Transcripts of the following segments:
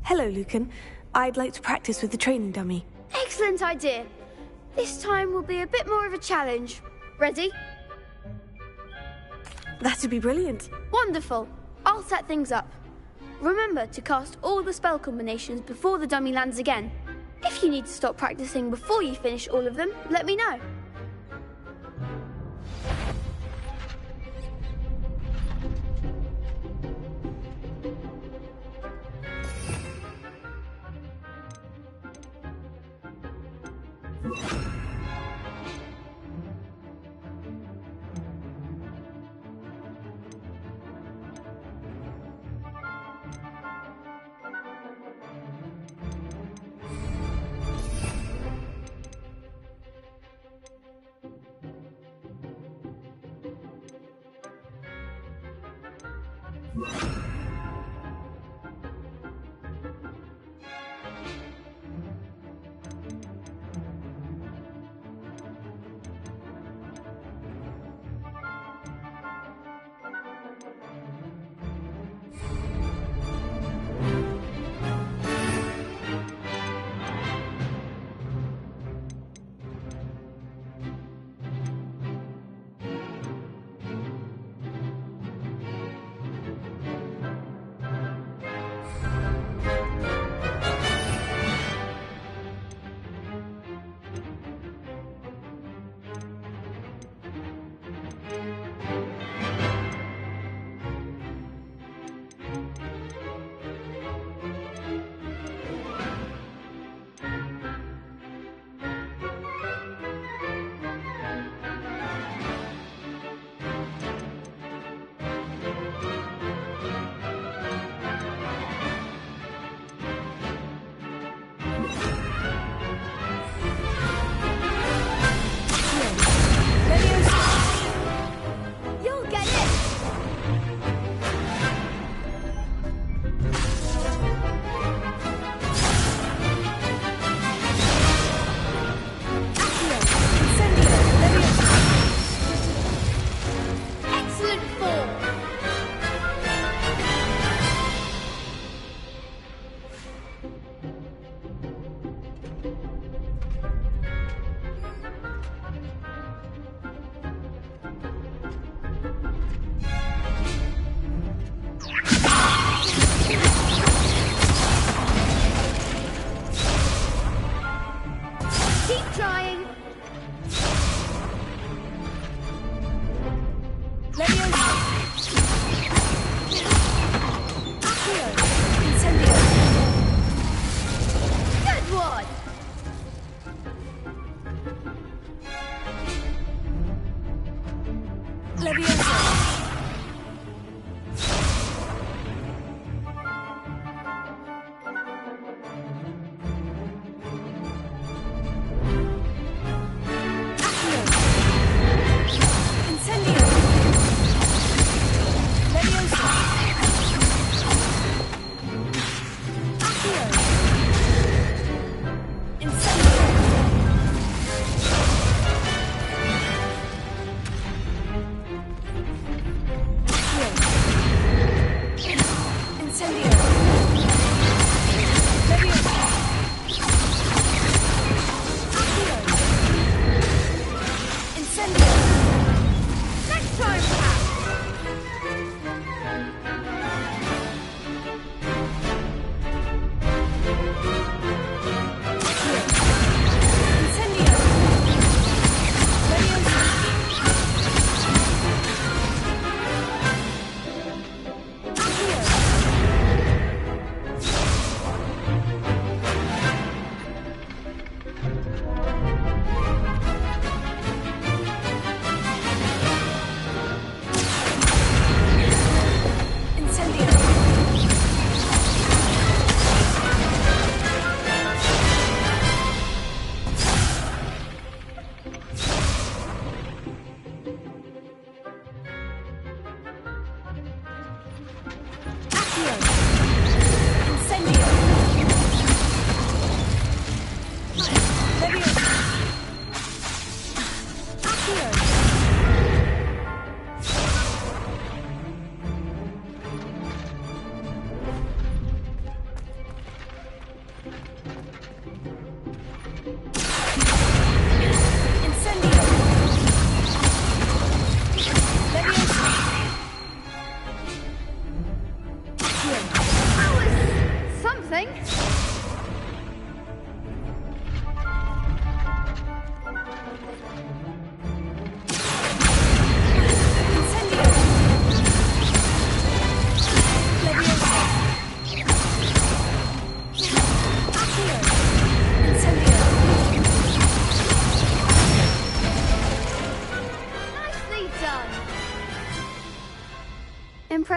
Hello, Lucan. I'd like to practice with the training dummy. Excellent idea. This time will be a bit more of a challenge. Ready? That'd be brilliant. Wonderful. I'll set things up. Remember to cast all the spell combinations before the dummy lands again. If you need to stop practicing before you finish all of them, let me know.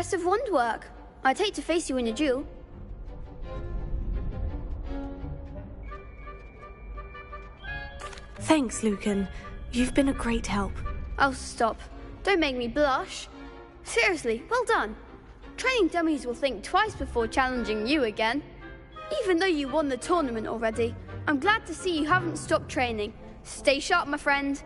Impressive wand work. I'd hate to face you in a duel. Thanks, Lucan. You've been a great help. Oh, stop. Don't make me blush. Seriously, well done. Training dummies will think twice before challenging you again. Even though you won the tournament already, I'm glad to see you haven't stopped training. Stay sharp, my friend.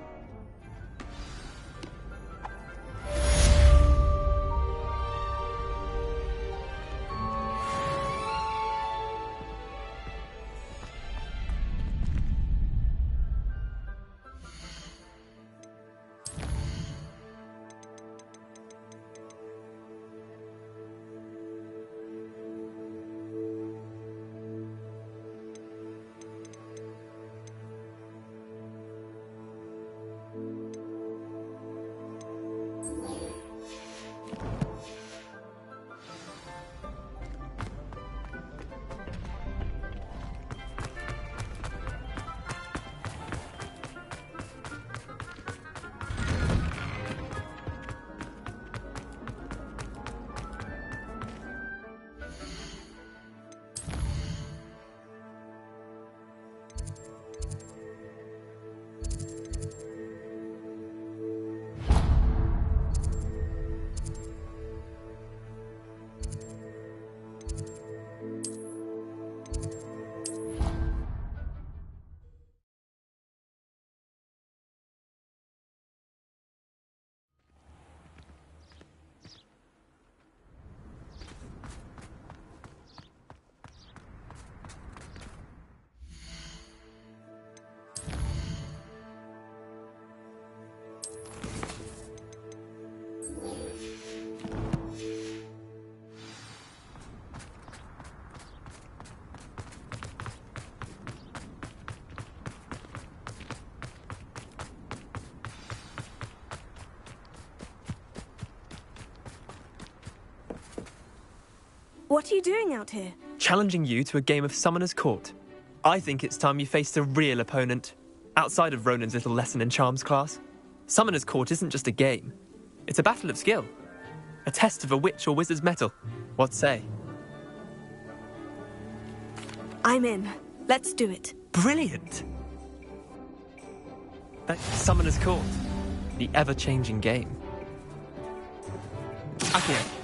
What are you doing out here? Challenging you to a game of Summoner's Court. I think it's time you faced a real opponent, outside of Ronan's little lesson in charms class. Summoner's Court isn't just a game. It's a battle of skill. A test of a witch or wizard's mettle. What say? I'm in. Let's do it. Brilliant! That's Summoner's Court. The ever-changing game. Akio.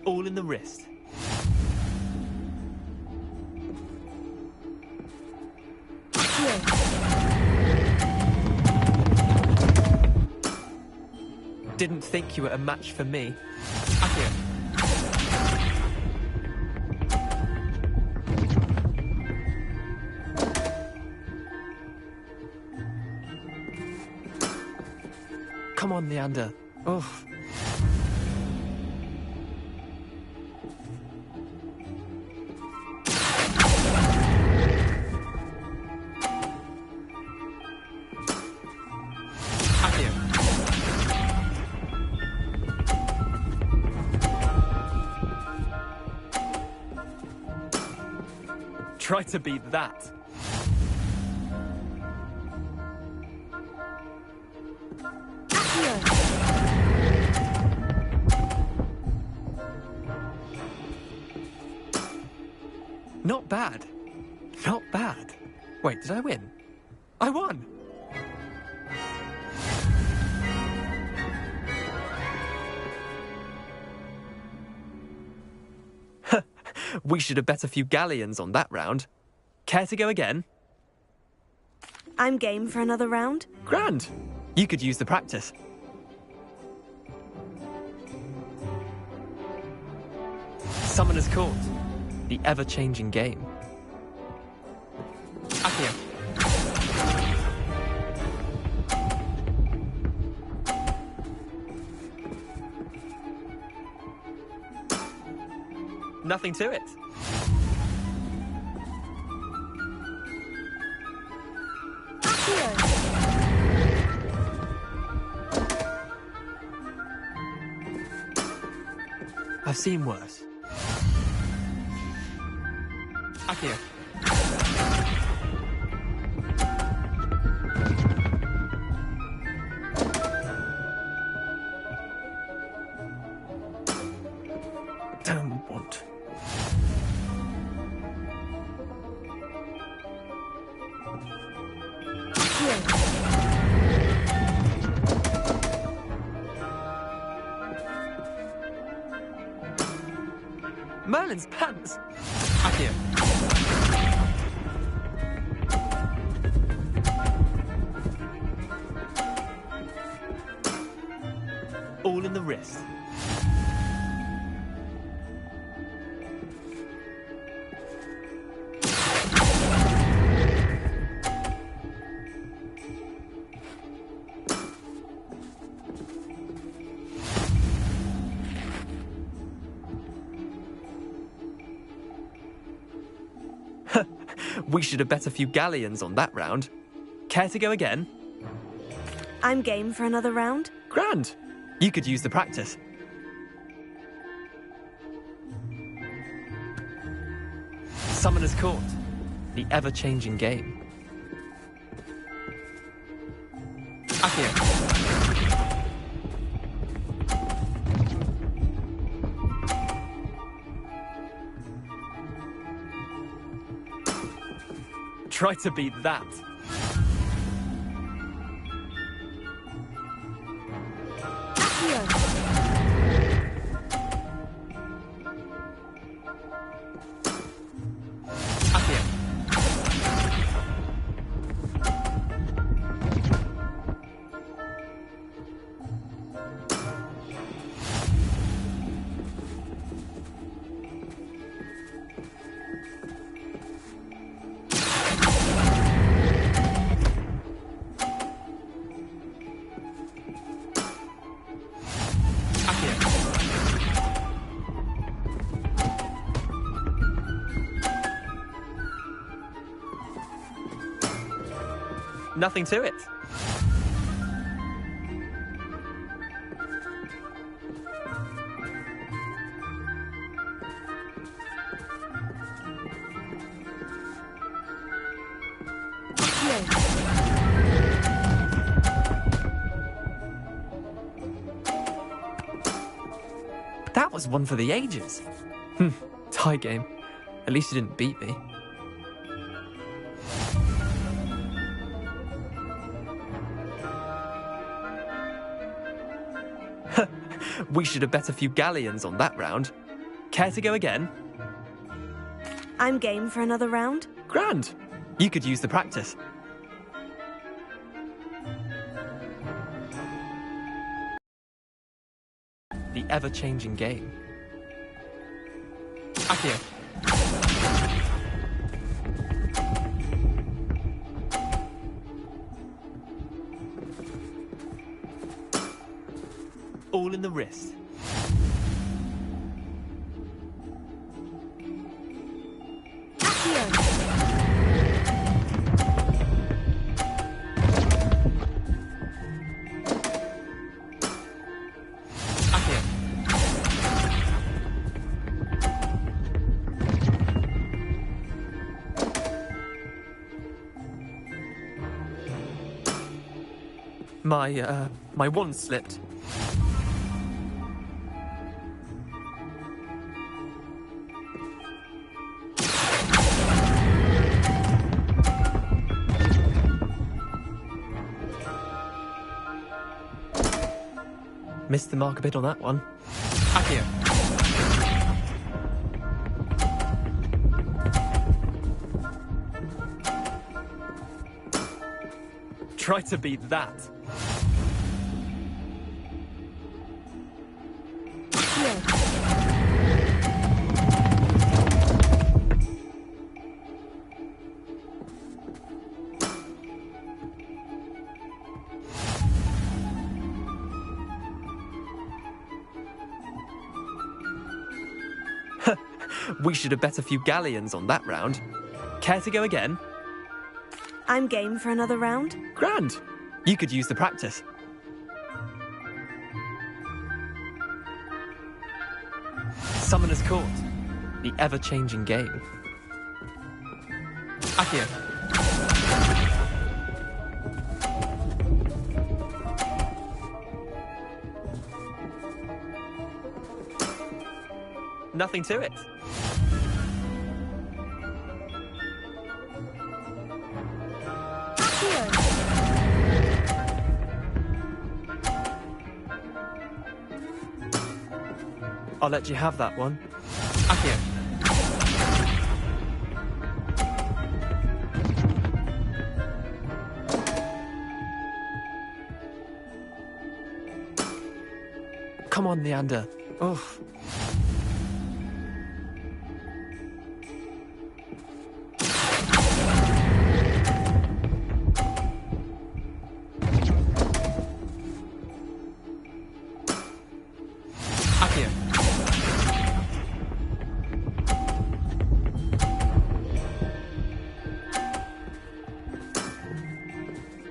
All in the wrist. Didn't think you were a match for me. Akio. Come on, Leander. Oh. Try to beat that. Not bad. Not bad. Wait, did I win? I won! We should have bet a few galleons on that round. Care to go again? I'm game for another round. Grand! You could use the practice. Summoner's Court. The ever-changing game. Akio. Nothing to it. I've seen worse. Akio. Damn want. Merlin's pants! Accio. All in the wrist. We should have bet a few galleons on that round. Care to go again? I'm game for another round. Grand. You could use the practice. Summoner's Court. The ever-changing game. Accio. Try to beat that. Accio. Nothing to it. That was one for the ages. Tie game. At least you didn't beat me. We should have bet a few galleons on that round. Care to go again? I'm game for another round. Grand. You could use the practice. The ever-changing game. Accio. All in the wrist. Accio. My wand slipped. Missed the mark a bit on that one. Accio. Try to beat that. We should have bet a few galleons on that round. Care to go again? I'm game for another round. Grand. You could use the practice. Summoner's Court. The ever-changing game. Accio. Nothing to it. I'll let you have that one. Accio. Come on, Leander. Oof. Accio.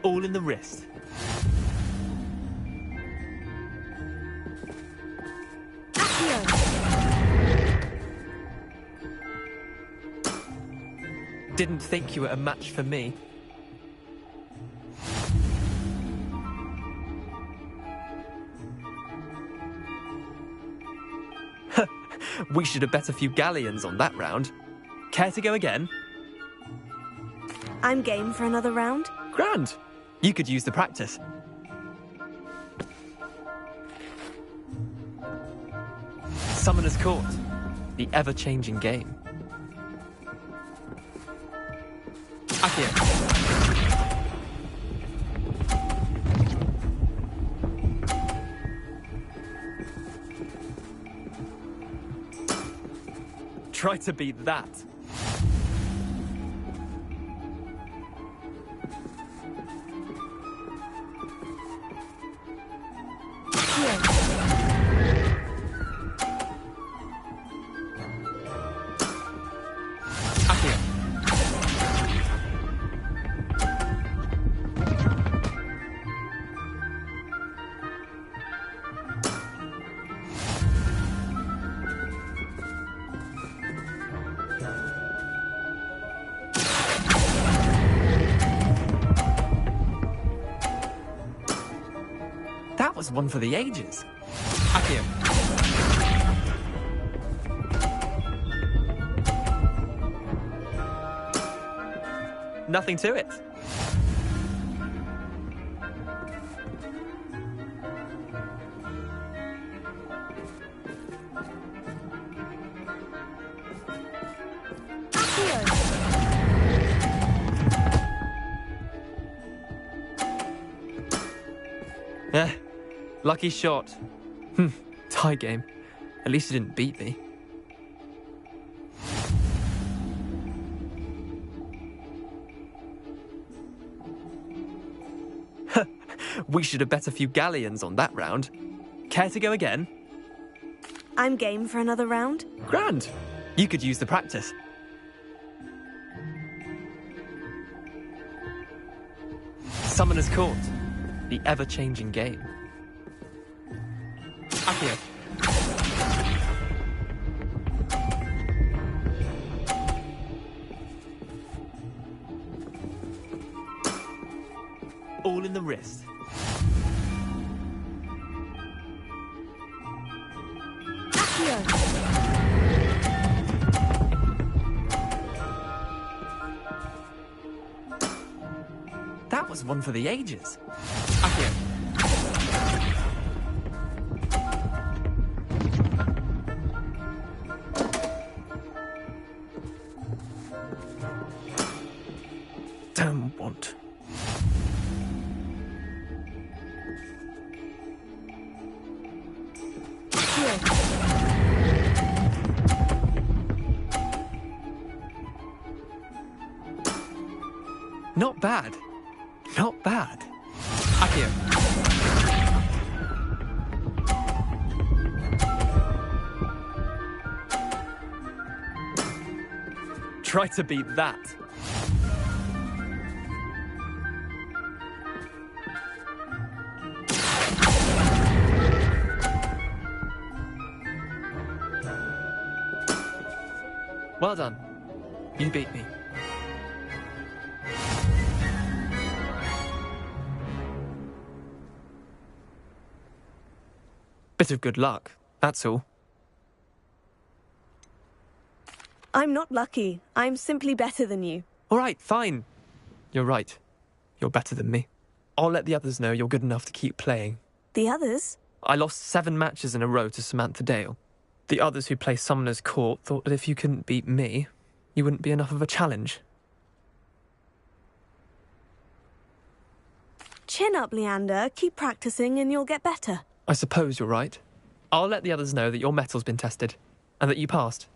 All in the wrist. Didn't think you were a match for me. We should have bet a few galleons on that round. Care to go again? I'm game for another round. Grand. You could use the practice. Summoner's Court. The ever-changing game. Accio. Try to beat that. Accio. That was one for the ages. Accio. Nothing to it. Eh, lucky shot. Tie game. At least you didn't beat me. We should have bet a few galleons on that round. Care to go again? I'm game for another round. Grand. You could use the practice. Summoner's Court. The ever-changing game. Accio. All in the wrist. That was one for the ages. Accio. Don't want. Not bad. Not bad. Accio. Try to beat that. Well done. You beat me. Bit of good luck, that's all. I'm not lucky. I'm simply better than you. All right, fine. You're right. You're better than me. I'll let the others know you're good enough to keep playing. The others? I lost 7 matches in a row to Samantha Dale. The others who play Summoner's Court thought that if you couldn't beat me, you wouldn't be enough of a challenge. Chin up, Leander. Keep practicing and you'll get better. I suppose you're right. I'll let the others know that your metal's been tested, and that you passed.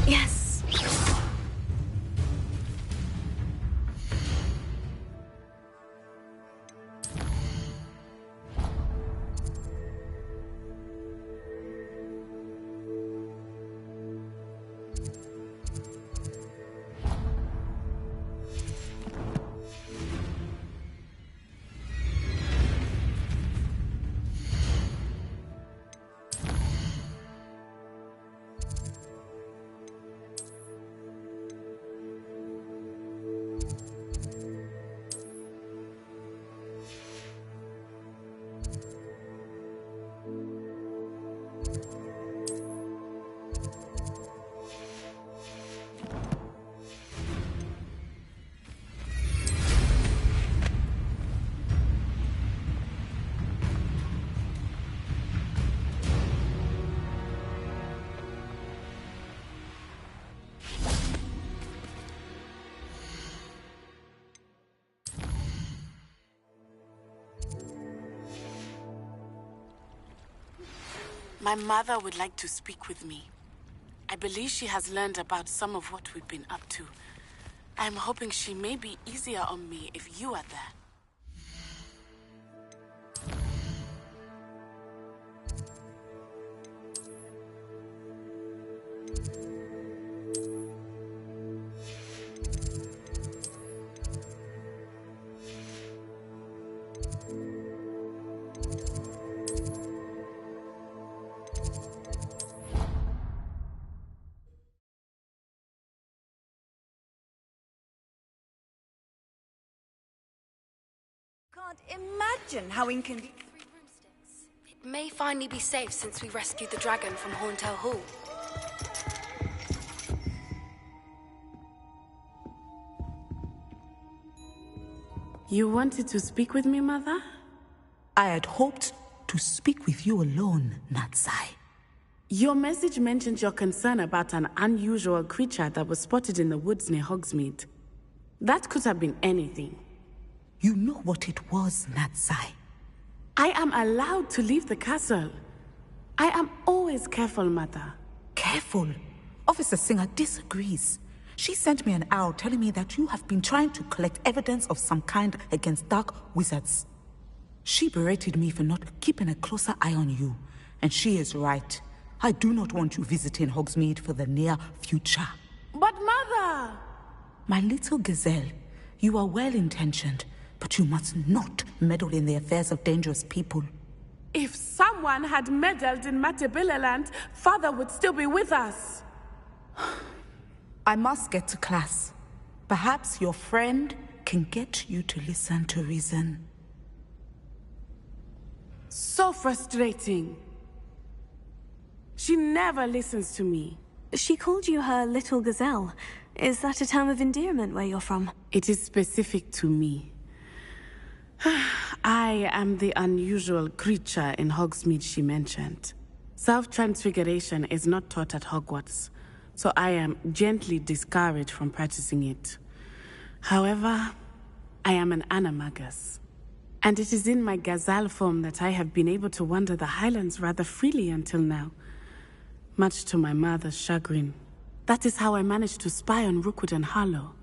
Yes. My mother would like to speak with me. I believe she has learned about some of what we've been up to. I'm hoping she may be easier on me if you are there. Can't imagine how inconvenient. It may finally be safe since we rescued the dragon from Horntail Hall. You wanted to speak with me, Mother? I had hoped to speak with you alone, Natsai. Your message mentioned your concern about an unusual creature that was spotted in the woods near Hogsmeade. That could have been anything. You know what it was, Natsai. I am allowed to leave the castle. I am always careful, Mother. Careful. Officer Singer disagrees. She sent me an owl telling me that you have been trying to collect evidence of some kind against dark wizards. She berated me for not keeping a closer eye on you, and she is right. I do not want you visiting Hogsmeade for the near future. But Mother! My little gazelle, you are well-intentioned, but you must not meddle in the affairs of dangerous people. If someone had meddled in Matabeleland, Father would still be with us. I must get to class. Perhaps your friend can get you to listen to reason. So frustrating. She never listens to me. She called you her little gazelle. Is that a term of endearment where you're from? It is specific to me. I am the unusual creature in Hogsmeade she mentioned. Self-transfiguration is not taught at Hogwarts, so I am gently discouraged from practicing it. However, I am an animagus, and it is in my gazelle form that I have been able to wander the Highlands rather freely until now, much to my mother's chagrin. That is how I managed to spy on Rookwood and Harlow.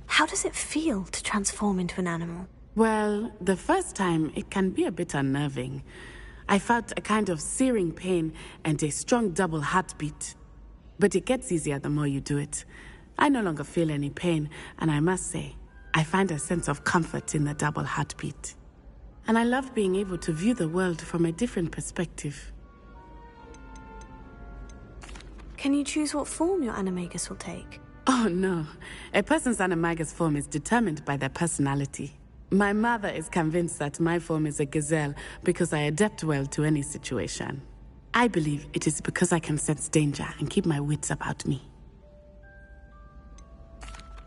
How does it feel to transform into an animal? Well, the first time, it can be a bit unnerving. I felt a kind of searing pain and a strong double heartbeat. But it gets easier the more you do it. I no longer feel any pain, and I must say, I find a sense of comfort in the double heartbeat. And I love being able to view the world from a different perspective. Can you choose what form your animagus will take? Oh no, a person's animagus form is determined by their personality. My mother is convinced that my form is a gazelle because I adapt well to any situation. I believe it is because I can sense danger and keep my wits about me.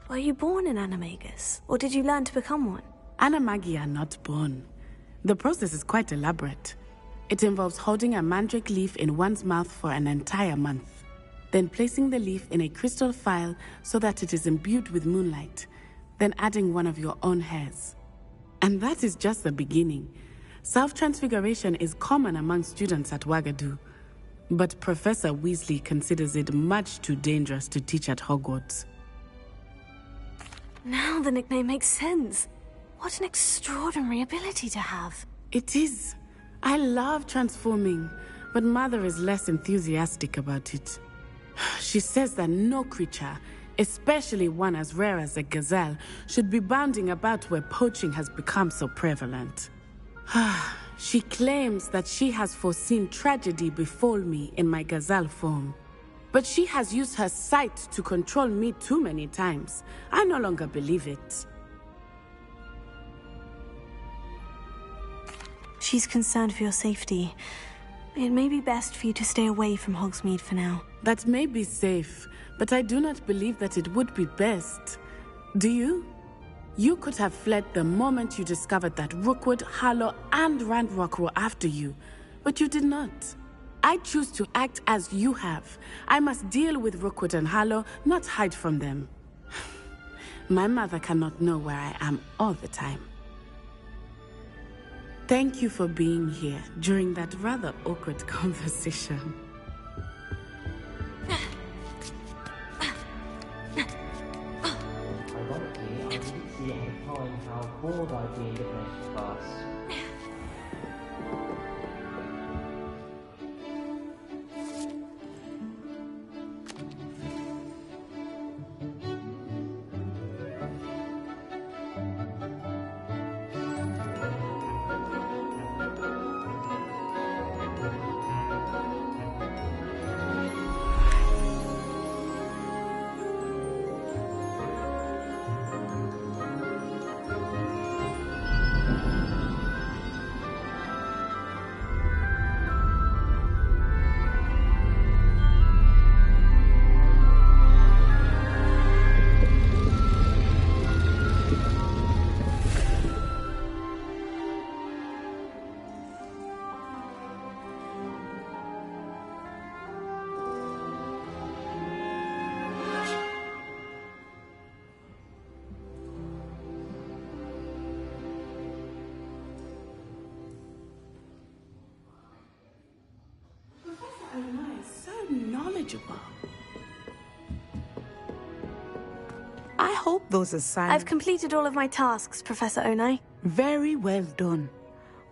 Were you born an animagus, or did you learn to become one? Animagi are not born. The process is quite elaborate. It involves holding a mandrake leaf in one's mouth for an entire month, then placing the leaf in a crystal phial so that it is imbued with moonlight, then adding one of your own hairs. And that is just the beginning. Self-transfiguration is common among students at Wagadu, but Professor Weasley considers it much too dangerous to teach at Hogwarts. Now the nickname makes sense. What an extraordinary ability to have. It is. I love transforming, but Mother is less enthusiastic about it. She says that no creature, especially one as rare as a gazelle, should be bounding about where poaching has become so prevalent. She claims that she has foreseen tragedy befall me in my gazelle form. But she has used her sight to control me too many times. I no longer believe it. She's concerned for your safety. It may be best for you to stay away from Hogsmeade for now. That may be safe, but I do not believe that it would be best. Do you? You could have fled the moment you discovered that Rookwood, Harlow, and Ranrock were after you, but you did not. I choose to act as you have. I must deal with Rookwood and Harlow, not hide from them. My mother cannot know where I am all the time. Thank you for being here during that rather awkward conversation. Ironically, I didn't see at the time how bored I'd be in the next class. I hope those assignments... I've completed all of my tasks, Professor Onai. Very well done.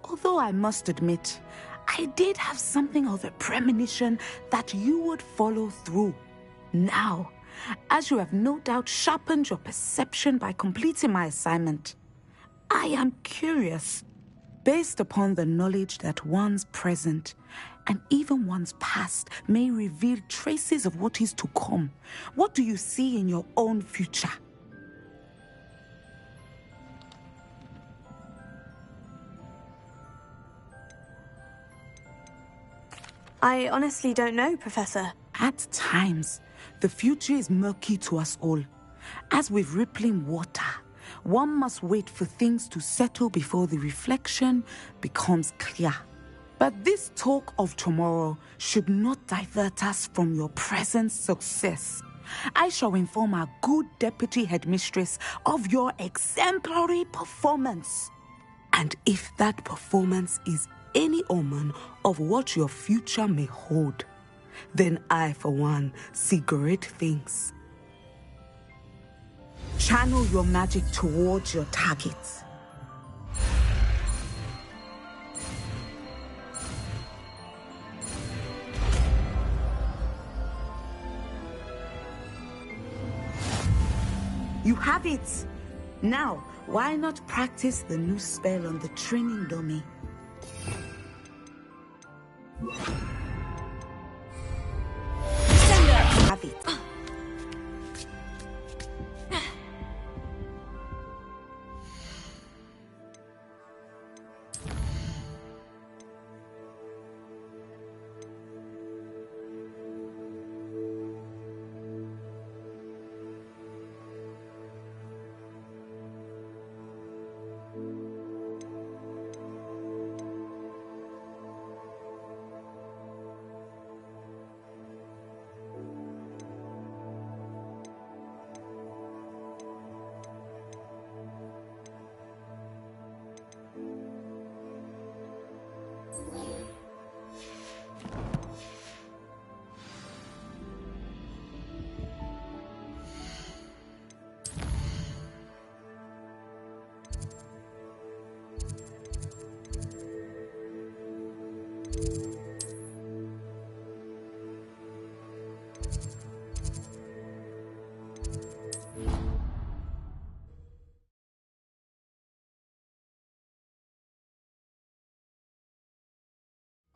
Although I must admit, I did have something of a premonition that you would follow through. Now, as you have no doubt sharpened your perception by completing my assignment, I am curious, based upon the knowledge that one's present and even one's past may reveal traces of what is to come. What do you see in your own future? I honestly don't know, Professor. At times, the future is murky to us all. As with rippling water, one must wait for things to settle before the reflection becomes clear. But this talk of tomorrow should not divert us from your present success. I shall inform our good deputy headmistress of your exemplary performance. And if that performance is any omen of what your future may hold, then I, for one, see great things. Channel your magic towards your targets. You have it! Now, why not practice the new spell on the training dummy? Have it.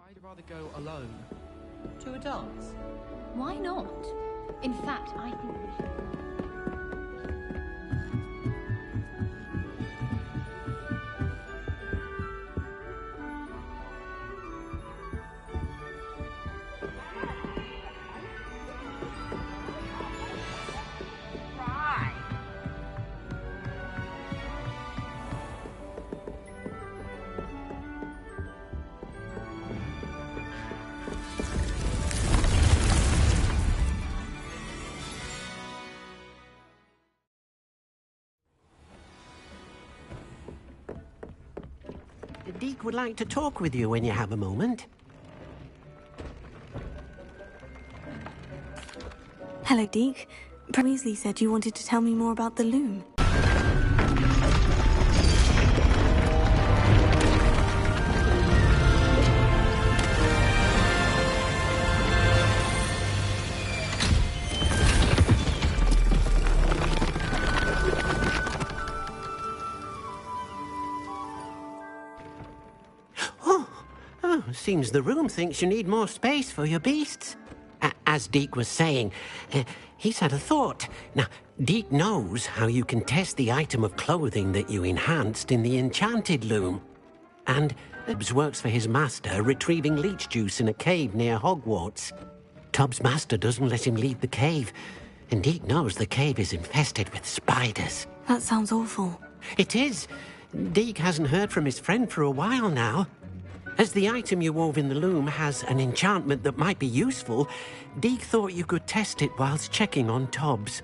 I'd rather go alone. To a dance? Why not? In fact, I think we should. Deke would like to talk with you when you have a moment. Hello, Deke. Weasley said you wanted to tell me more about the loom. Seems the room thinks you need more space for your beasts. As Deke was saying, he's had a thought. Now, Deke knows how you can test the item of clothing that you enhanced in the enchanted loom. And Tubbs works for his master, retrieving leech juice in a cave near Hogwarts. Tubbs' master doesn't let him leave the cave, and Deke knows the cave is infested with spiders. That sounds awful. It is. Deke hasn't heard from his friend for a while now. As the item you wove in the loom has an enchantment that might be useful, Deke thought you could test it whilst checking on Tubbs.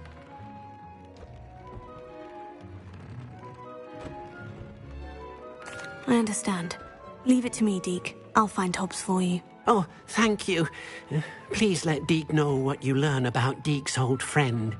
I understand. Leave it to me, Deke. I'll find Tubbs for you. Oh, thank you. Please let Deke know what you learn about Deke's old friend.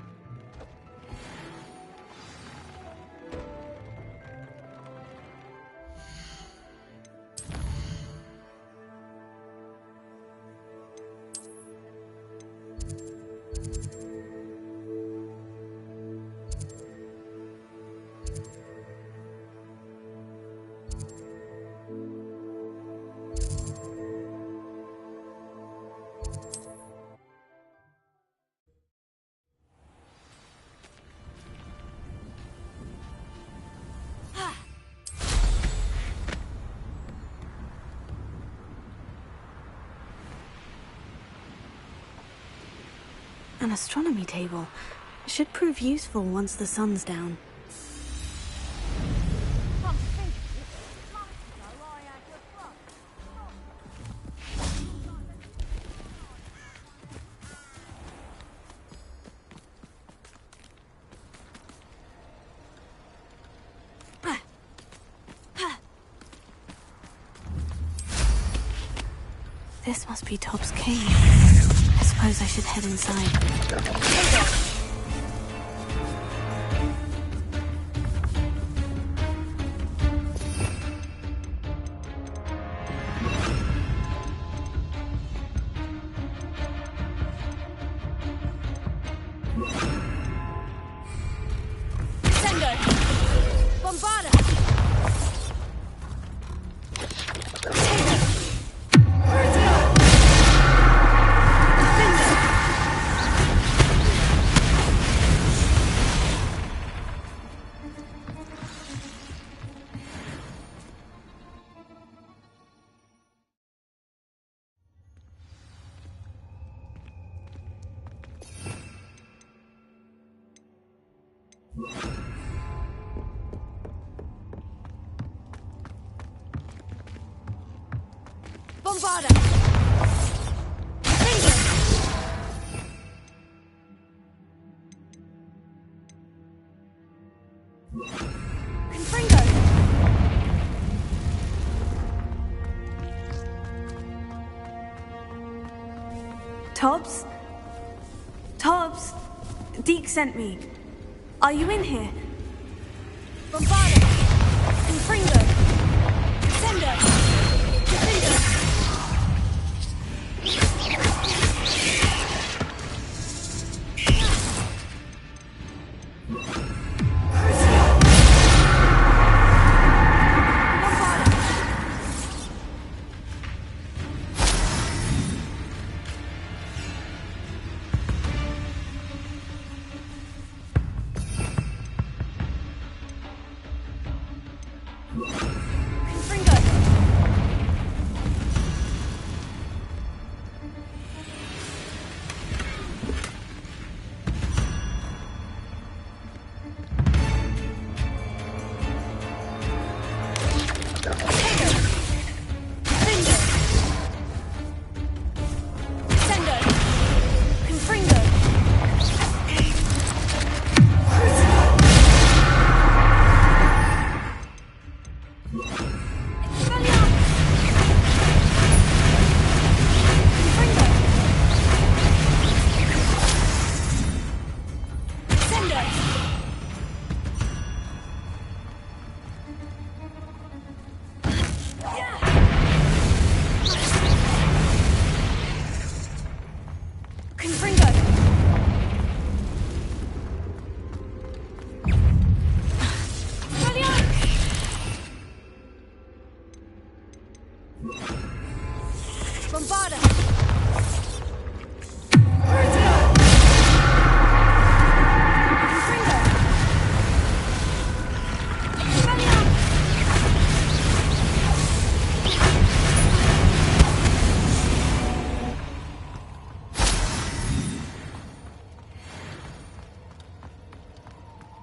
An astronomy table. Should prove useful once the sun's down. This must be Tob's cave. I suppose I should head inside. Tobbs? Tobbs? Deke sent me. Are you in here? Bombarda! Confringo! Descender! Defender!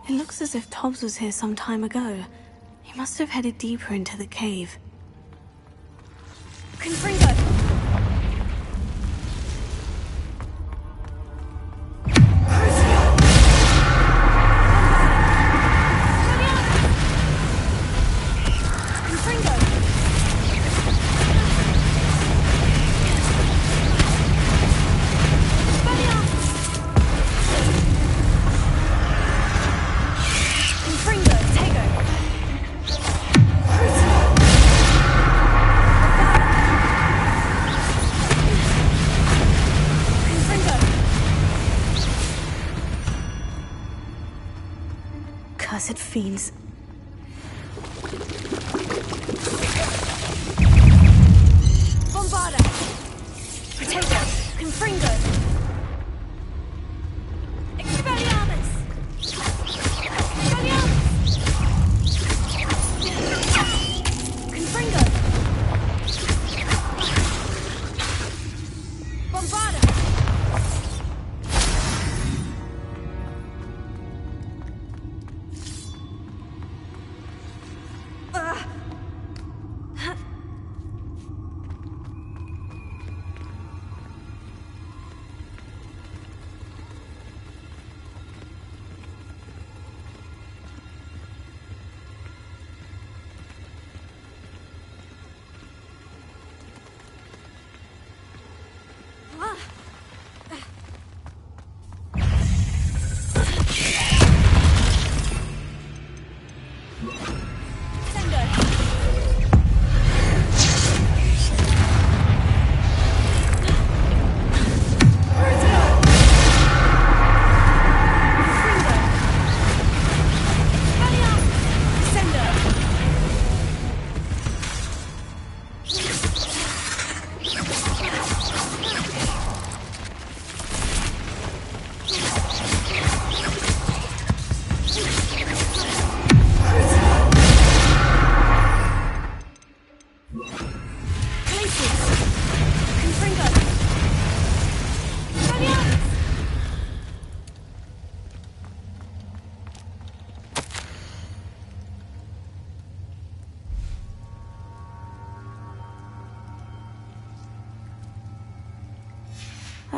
It looks as if Tobbs was here some time ago. He must have headed deeper into the cave. Confringo! Cursed fiends. Bombarda! Potato! Confringo! Expelliarmus! Expelliarmus! Confringo! Bombarda!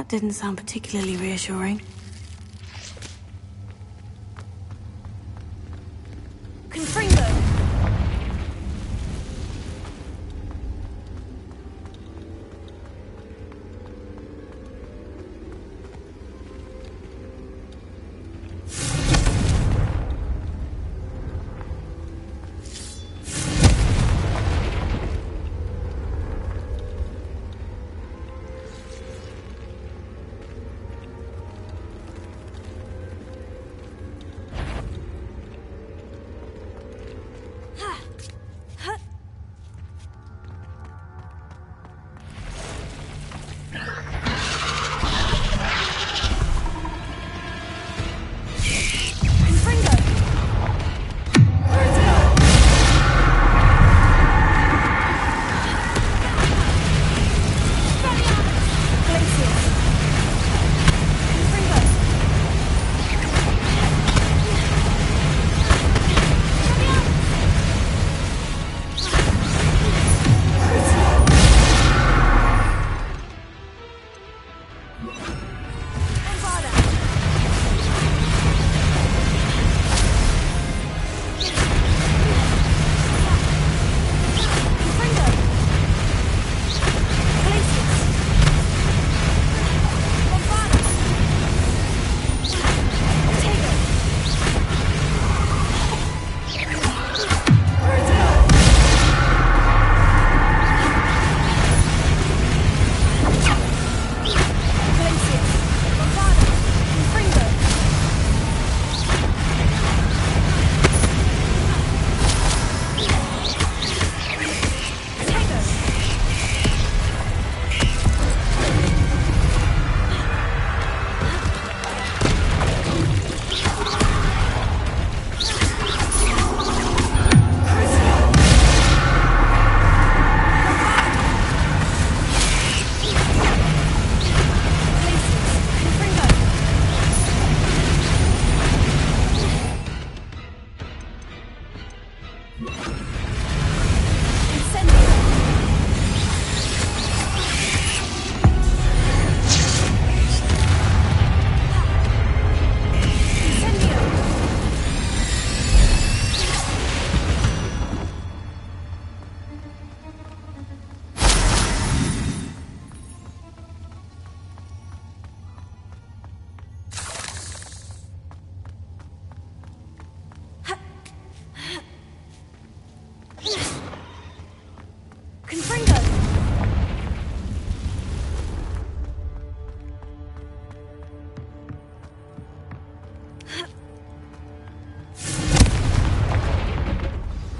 That didn't sound particularly reassuring. Confringo!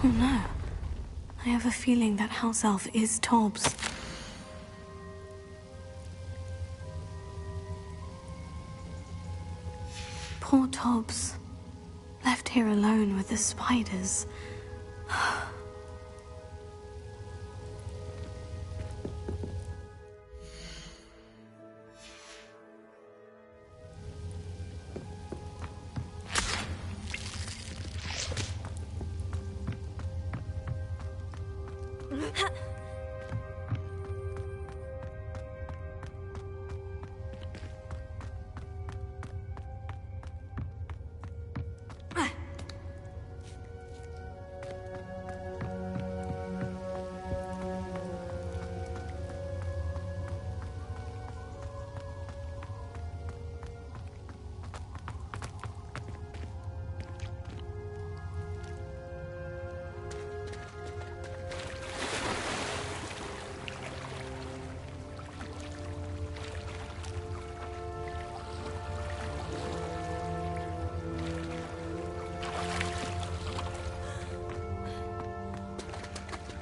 Oh no. I have a feeling that house elf is Tobbs. Poor Tobbs. Left here alone with the spiders.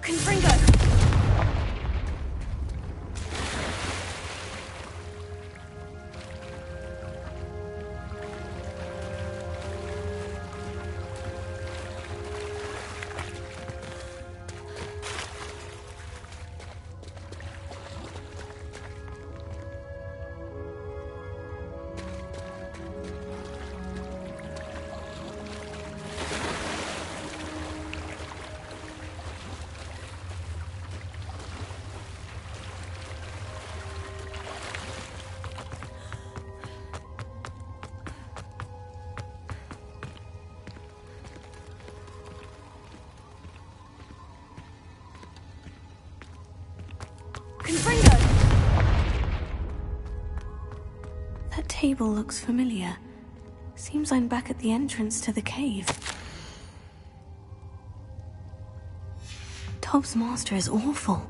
Confringo! table looks familiar. Seems I'm back at the entrance to the cave. Tobbs' master is awful.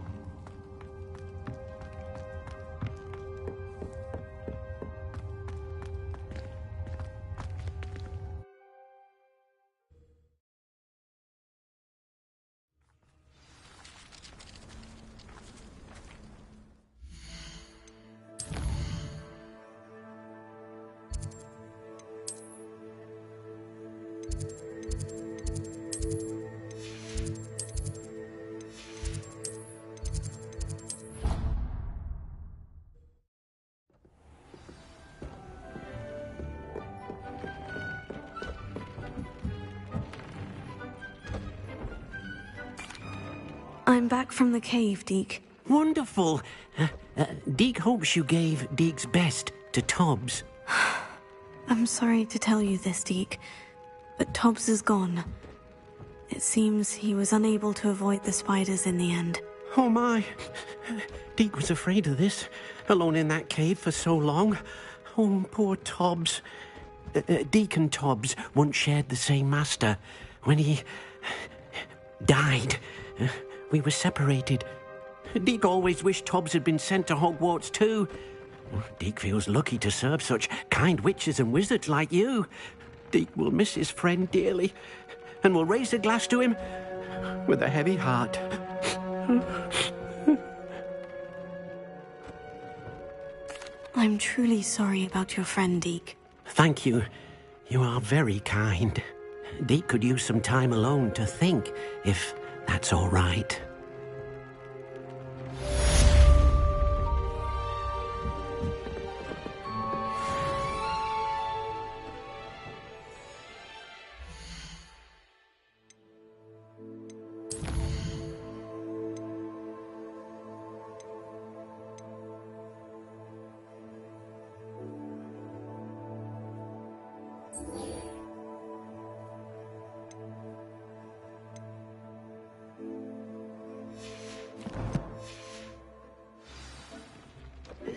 I'm back from the cave, Deke. Wonderful. Deke hopes you gave Deke's best to Tobbs. I'm sorry to tell you this, Deke, but Tobbs is gone. It seems he was unable to avoid the spiders in the end. Oh my. Deke was afraid of this, alone in that cave for so long. Oh, poor Tobbs. Deke and Tobbs once shared the same master. When he died, we were separated. Deke always wished Tobbs had been sent to Hogwarts too. Deke feels lucky to serve such kind witches and wizards like you. Deke will miss his friend dearly, and will raise a glass to him with a heavy heart. I'm truly sorry about your friend, Deke. Thank you. You are very kind. Deke could use some time alone to think, if that's all right.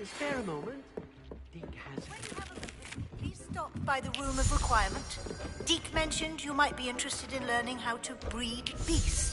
Spare a moment. Deke has... When you have a visit, please stop by the Room of Requirement. Deke mentioned you might be interested in learning how to breed beasts.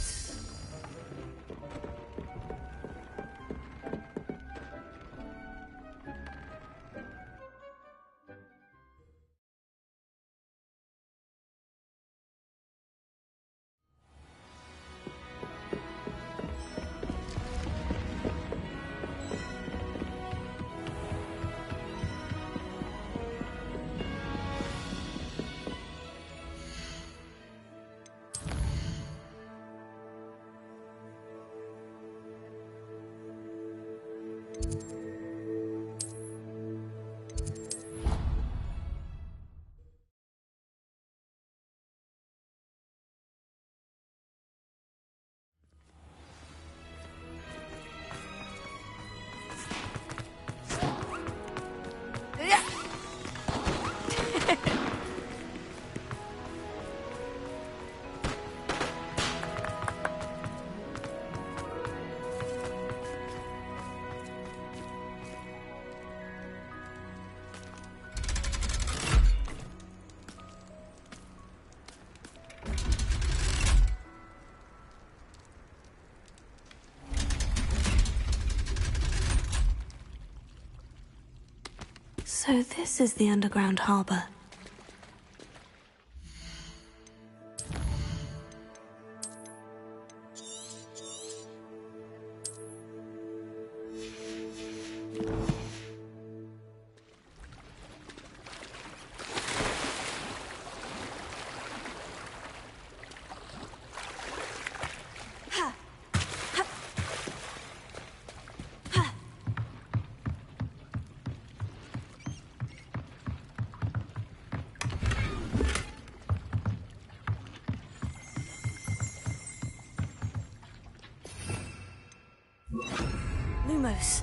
So this is the underground harbor. Lumos.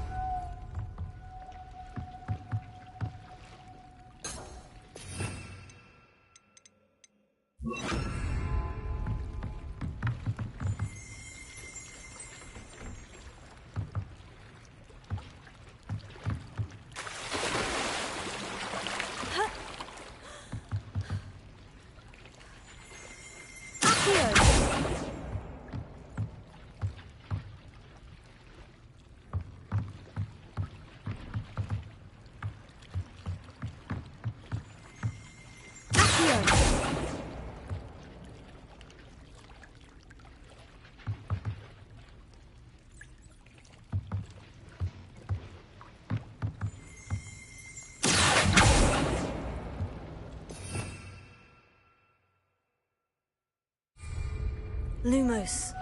Lumos.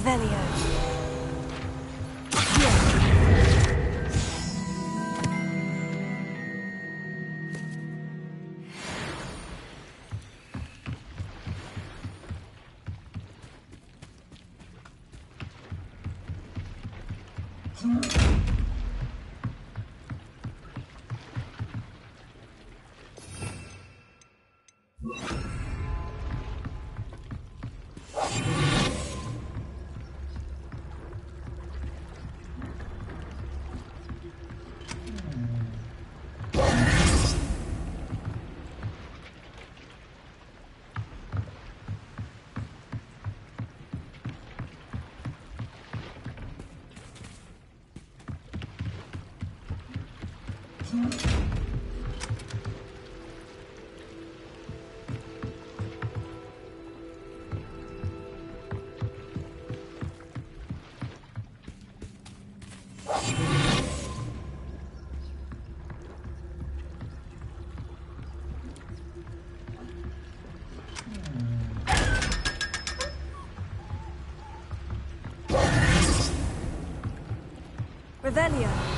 Revelio. Revelio.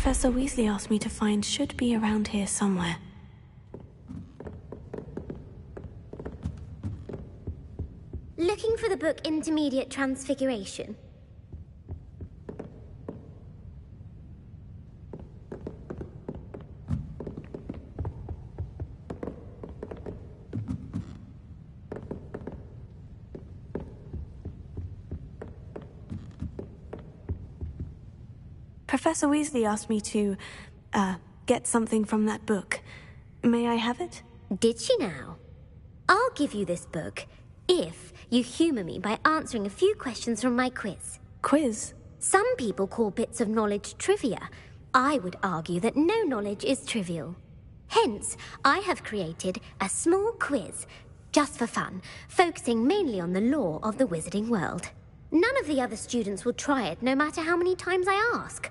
Professor Weasley asked me to find should be around here somewhere. Looking for the book Intermediate Transfiguration? Professor Weasley asked me to, get something from that book. May I have it? Did she now? I'll give you this book if you humour me by answering a few questions from my quiz. Quiz? Some people call bits of knowledge trivia. I would argue that no knowledge is trivial. Hence, I have created a small quiz, just for fun, focusing mainly on the lore of the wizarding world. None of the other students will try it, no matter how many times I ask.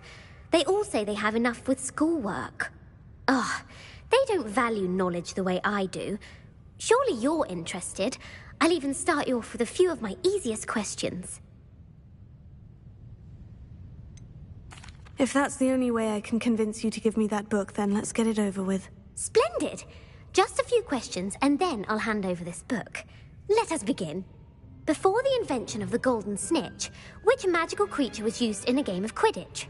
They all say they have enough with schoolwork. Ugh, they don't value knowledge the way I do. Surely you're interested. I'll even start you off with a few of my easiest questions. If that's the only way I can convince you to give me that book, then let's get it over with. Splendid! Just a few questions, and then I'll hand over this book. Let us begin. Before the invention of the golden snitch, which magical creature was used in a game of Quidditch?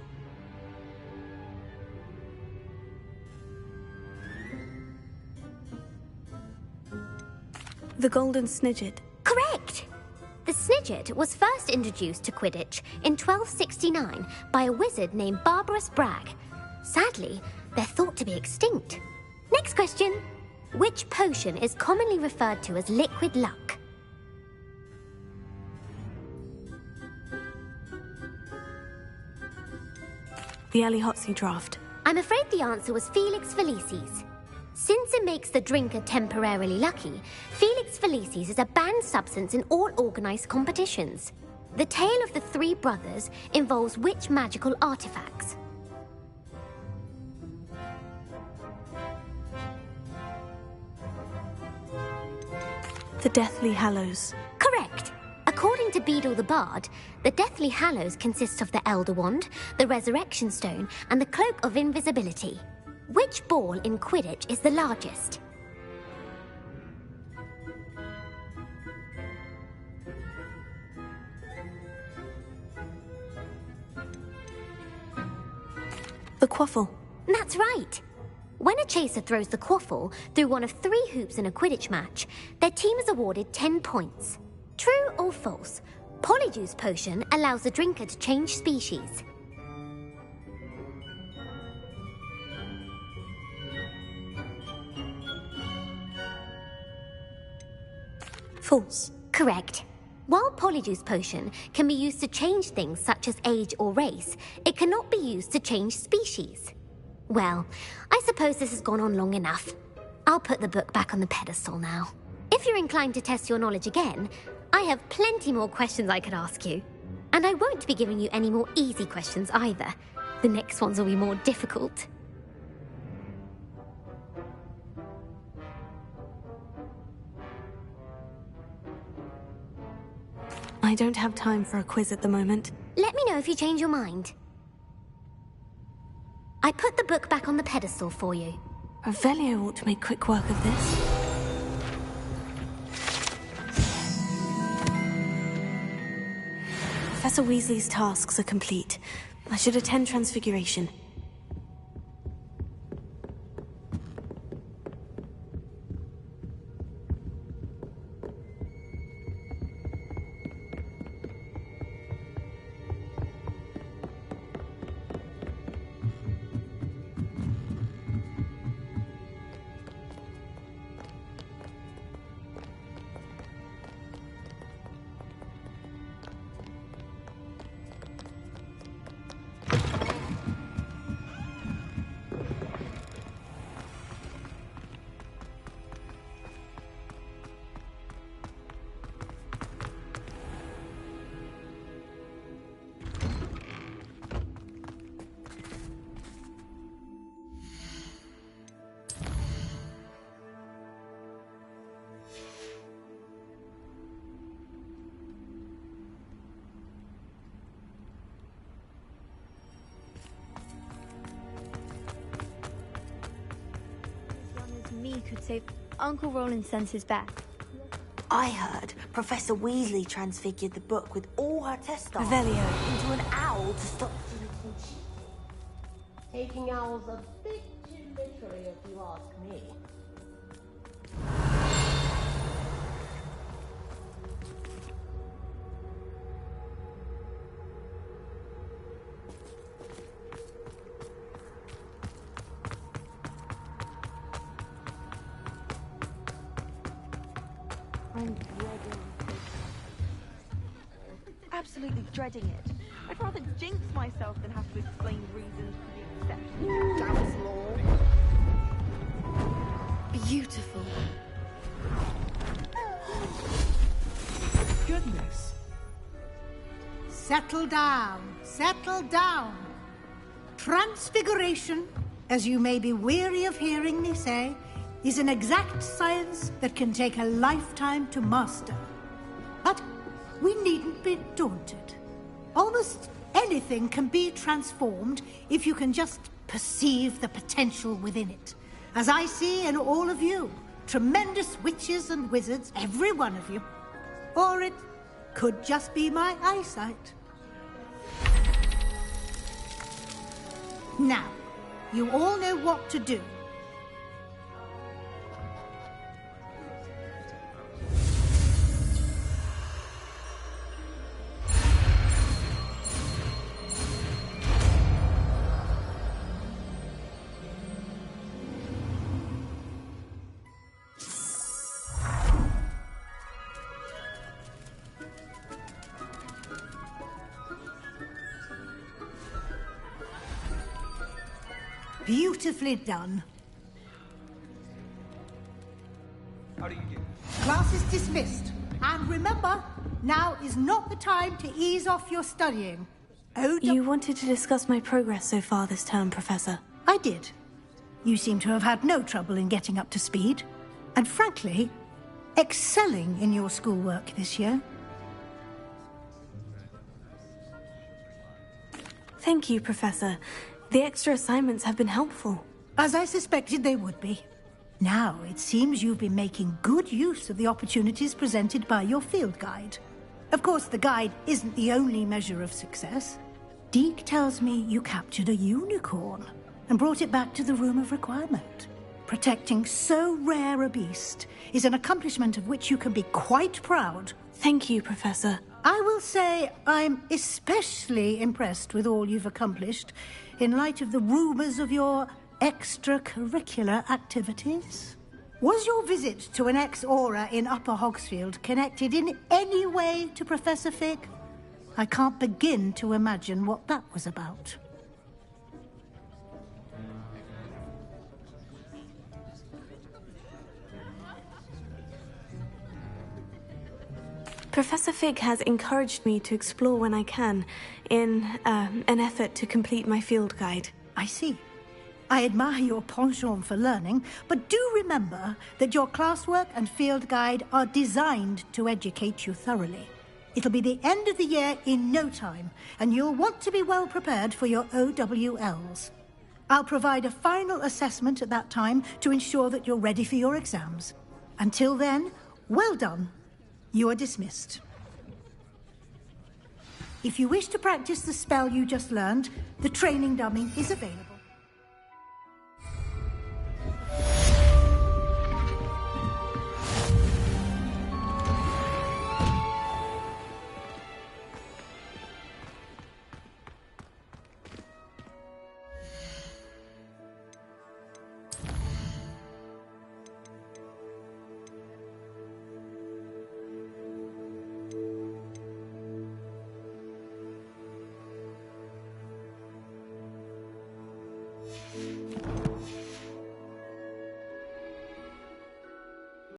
The golden snidget. Correct! The snidget was first introduced to Quidditch in 1269 by a wizard named Barbarous Bragg. Sadly, they're thought to be extinct. Next question. Which potion is commonly referred to as liquid luck? The Allihotzi draft. I'm afraid the answer was Felix Felicis. Since it makes the drinker temporarily lucky, Felix Vis Felicis is a banned substance in all organized competitions. The tale of the three brothers involves which magical artifacts? The Deathly Hallows. Correct. According to Beedle the Bard, the Deathly Hallows consists of the Elder Wand, the Resurrection Stone, and the Cloak of Invisibility. Which ball in Quidditch is the largest? The Quaffle. That's right. When a chaser throws the quaffle through one of 3 hoops in a Quidditch match, their team is awarded 10 points. True or false? Polyjuice Potion allows the drinker to change species. False. Correct. While Polyjuice Potion can be used to change things such as age or race, it cannot be used to change species. Well, I suppose this has gone on long enough. I'll put the book back on the pedestal now. If you're inclined to test your knowledge again, I have plenty more questions I could ask you. And I won't be giving you any more easy questions either. The next ones will be more difficult. I don't have time for a quiz at the moment. Let me know if you change your mind. I put the book back on the pedestal for you. Revelio ought to make quick work of this. Professor Weasley's tasks are complete. I should attend Transfiguration. Me could save Uncle Roland's senses back. I heard Professor Weasley transfigured the book with all her test stars Revelio. into an owl to stop. Taking owls a bit too literally, if you ask me. Absolutely dreading it. I'd rather jinx myself than have to explain reasons for the exception of Dallas law. Beautiful. Goodness. Settle down. Settle down. Transfiguration, as you may be weary of hearing me say, is an exact science that can take a lifetime to master. But we needn't be daunted. Almost anything can be transformed if you can just perceive the potential within it. As I see in all of you, tremendous witches and wizards, every one of you. Or it could just be my eyesight. Now, you all know what to do. Beautifully done. How do you do? Class is dismissed. And remember, now is not the time to ease off your studying. You wanted to discuss my progress so far this term, Professor. I did. You seem to have had no trouble in getting up to speed. And frankly, excelling in your schoolwork this year. Thank you, Professor. The extra assignments have been helpful. As I suspected they would be. Now, it seems you've been making good use of the opportunities presented by your field guide. Of course, the guide isn't the only measure of success. Deke tells me you captured a unicorn and brought it back to the Room of Requirement. Protecting so rare a beast is an accomplishment of which you can be quite proud. Thank you, Professor. I will say I'm especially impressed with all you've accomplished in light of the rumors of your extracurricular activities. Was your visit to an ex-aura in Upper Hogsfield connected in any way to Professor Fig? I can't begin to imagine what that was about. Professor Fig has encouraged me to explore when I can, in an effort to complete my field guide. I see. I admire your penchant for learning, but do remember that your classwork and field guide are designed to educate you thoroughly. It'll be the end of the year in no time, and you'll want to be well prepared for your OWLs. I'll provide a final assessment at that time to ensure that you're ready for your exams. Until then, well done. You are dismissed. If you wish to practice the spell you just learned, the training dummy is available.